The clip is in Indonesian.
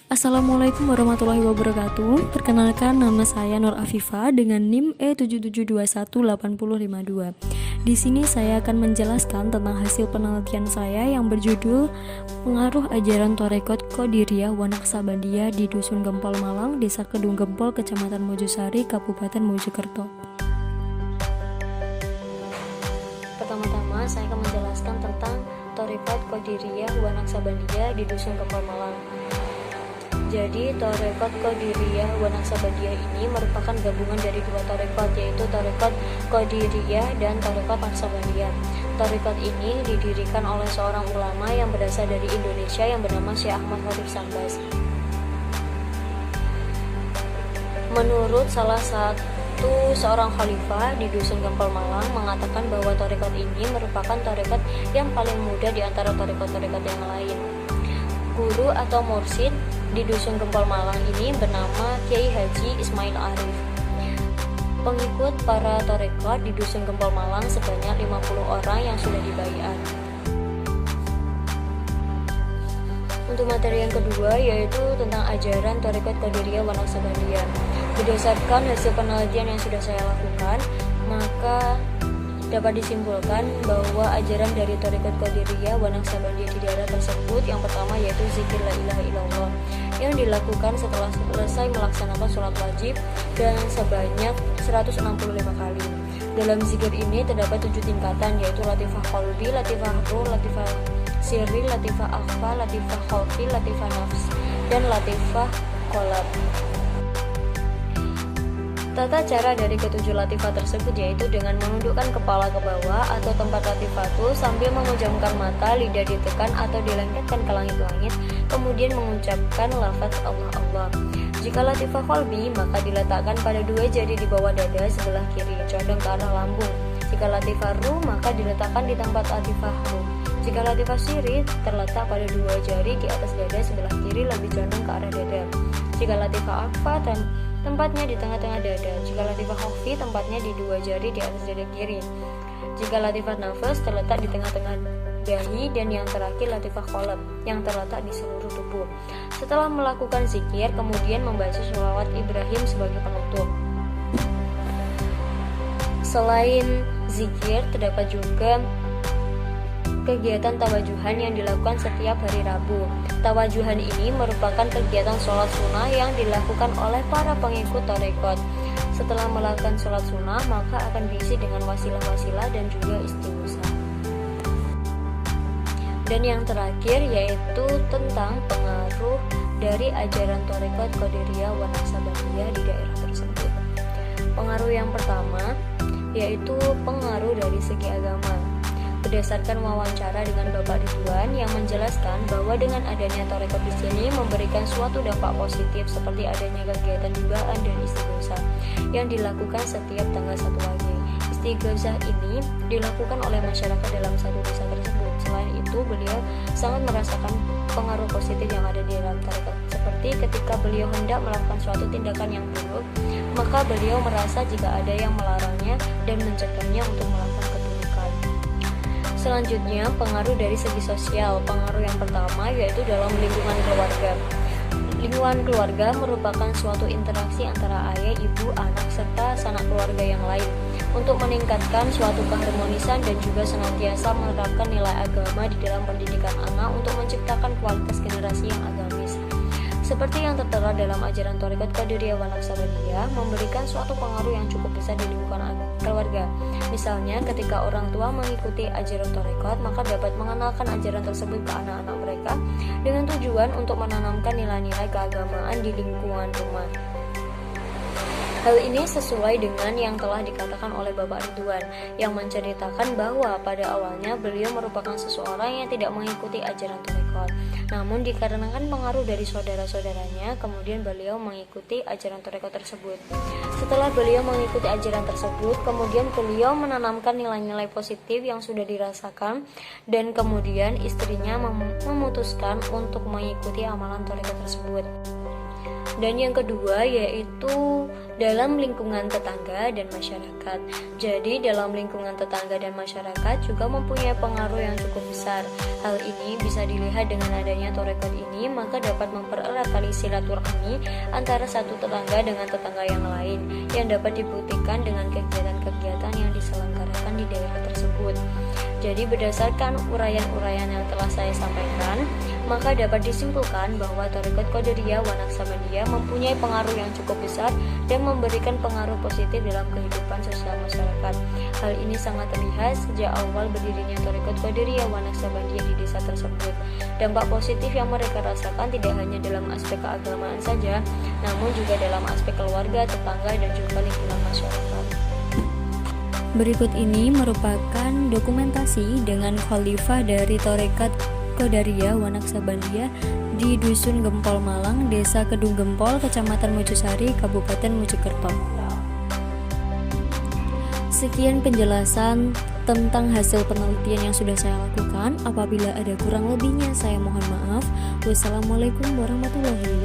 Assalamualaikum warahmatullahi wabarakatuh. Perkenalkan, nama saya Nur Afifa dengan NIM E77218052. Di sini saya akan menjelaskan tentang hasil penelitian saya yang berjudul Pengaruh Ajaran Torekot Qadiriyah wa Naqsabandiyah di Dusun Gempol Malang, Desa Kedung Gempol, Kecamatan Mojosari, Kabupaten Mojokerto. Pertama-tama saya akan menjelaskan tentang Torekot Qadiriyah wa Naqsabandiyah di Dusun Gempol Malang. Jadi, Torekot Qadiriyah wa Naqsabandiyah ini merupakan gabungan dari dua torekot, yaitu Torekot Qadiriyah dan Torekot Naqsabandiyah. Torekot ini didirikan oleh seorang ulama yang berasal dari Indonesia yang bernama Syekh Ahmad Khatib Sambas. Menurut salah satu seorang khalifah di Dusun Gempol Malang mengatakan bahwa torekot ini merupakan torekot yang paling muda di antara torekot-torekot yang lain. Guru atau mursyid di Dusun Gempol Malang ini bernama Kiai Haji Ismail Arif. Pengikut para torekot di Dusun Gempol Malang sebanyak 50 orang yang sudah dibaiat. Untuk materi yang kedua yaitu tentang ajaran Torekot Qadiriyah wa Naqsabandiyah. Berdasarkan hasil penelitian yang sudah saya lakukan, maka dapat disimpulkan bahwa ajaran dari Torekot Qadiriyah wa Naqsabandiyah di daerah tersebut yang pertama yaitu zikir la ilaha illallah yang dilakukan setelah selesai melaksanakan sholat wajib dan sebanyak 165 kali. Dalam zikir ini terdapat 7 tingkatan yaitu latifah qalbi, latifah ruh, latifah sirri, latifah akhfa, latifah khawfi, latifah nafs, dan latifah qalb. Tata cara dari ketujuh latifah tersebut yaitu dengan menundukkan kepala ke bawah atau tempat latifatu sambil memejamkan mata, lidah ditekan atau dilengketkan ke langit-langit, kemudian mengucapkan lafaz Allah Allah. Jika latifah qalbi maka diletakkan pada 2 jari di bawah dada sebelah kiri, condong ke arah lambung. Jika latifah ruh maka diletakkan di tempat latifah ruh. Jika latifah sirri terletak pada 2 jari di atas dada sebelah kiri lebih condong ke arah dada. Jika latifah akhfa tempatnya di tengah-tengah dada. Jika latifah khawfi tempatnya di 2 jari di atas dada kiri. Jika latifah nafas terletak di tengah-tengah dahi, dan yang terakhir latifah qalb yang terletak di seluruh tubuh. Setelah melakukan zikir, kemudian membaca sholawat Ibrahim sebagai penutup. Selain zikir, terdapat juga kegiatan tawajuhan yang dilakukan setiap hari Rabu. Tawajuhan ini merupakan kegiatan sholat sunnah yang dilakukan oleh para pengikut torekot. Setelah melakukan sholat sunnah, maka akan diisi dengan wasilah-wasilah dan juga istighosah. Dan yang terakhir yaitu tentang pengaruh dari ajaran Torekot Qadiriyah wa Naqsabandiyah di daerah tersebut. Pengaruh yang pertama yaitu pengaruh dari segi agama. Berdasarkan wawancara dengan Bapak Ridwan yang menjelaskan bahwa dengan adanya torekot di sini memberikan suatu dampak positif seperti adanya kegiatan dugaan dan istighosah yang dilakukan setiap tanggal 1 Wage. Istighosah ini dilakukan oleh masyarakat dalam satu desa tersebut. Selain itu, beliau sangat merasakan pengaruh positif yang ada di dalam torekot. Seperti ketika beliau hendak melakukan suatu tindakan yang buruk, maka beliau merasa jika ada yang melarangnya dan mencegahnya untuk melakukan keburukan. Selanjutnya, pengaruh dari segi sosial. Pengaruh yang pertama yaitu dalam lingkungan keluarga. Lingkungan keluarga merupakan suatu interaksi antara ayah, ibu, anak, serta sanak keluarga yang lain untuk meningkatkan suatu keharmonisan dan juga senantiasa menerapkan nilai agama di dalam pendidikan anak untuk menciptakan kualitas generasi yang agamis. Seperti yang tertera dalam ajaran Torekot Qadiriyah wa Naqsabandiyah memberikan suatu pengaruh yang cukup besar di lingkungan keluarga. Misalnya, ketika orang tua mengikuti ajaran Torekot, maka dapat mengenalkan ajaran tersebut ke anak-anak mereka dengan tujuan untuk menanamkan nilai-nilai keagamaan di lingkungan rumah. Hal ini sesuai dengan yang telah dikatakan oleh Bapak Ridwan yang menceritakan bahwa pada awalnya beliau merupakan seseorang yang tidak mengikuti ajaran Torekot. Namun dikarenakan pengaruh dari saudara-saudaranya, kemudian beliau mengikuti ajaran Torekot tersebut. Setelah beliau mengikuti ajaran tersebut, kemudian beliau menanamkan nilai-nilai positif yang sudah dirasakan, dan kemudian istrinya memutuskan untuk mengikuti amalan Torekot tersebut. Dan yang kedua yaitu dalam lingkungan tetangga dan masyarakat. Jadi dalam lingkungan tetangga dan masyarakat juga mempunyai pengaruh yang cukup besar. Hal ini bisa dilihat dengan adanya tarekat ini, maka dapat mempererat tali silaturahmi antara satu tetangga dengan tetangga yang lain, yang dapat dibuktikan dengan kegiatan-kegiatan yang diselenggarakan di daerah tersebut. Jadi berdasarkan uraian-uraian yang telah saya sampaikan, maka dapat disimpulkan bahwa tarekat Qadiriyah wa Naqsabandiyah mempunyai pengaruh yang cukup besar dan memberikan pengaruh positif dalam kehidupan sosial masyarakat. Hal ini sangat terlihat sejak awal berdirinya tarekat Qadiriyah wa Naqsabandiyah di desa tersebut. Dampak positif yang mereka rasakan tidak hanya dalam aspek keagamaan saja, namun juga dalam aspek keluarga, tetangga, dan juga lingkungan masyarakat. Berikut ini merupakan dokumentasi dengan khalifah dari tarekat Qadiriyah wa Naqsabandiyah di Dusun Gempol Malang, Desa Kedung Gempol, Kecamatan Mojosari, Kabupaten Mojokerto. Sekian penjelasan tentang hasil penelitian yang sudah saya lakukan. Apabila ada kurang lebihnya, saya mohon maaf. Wassalamualaikum warahmatullahi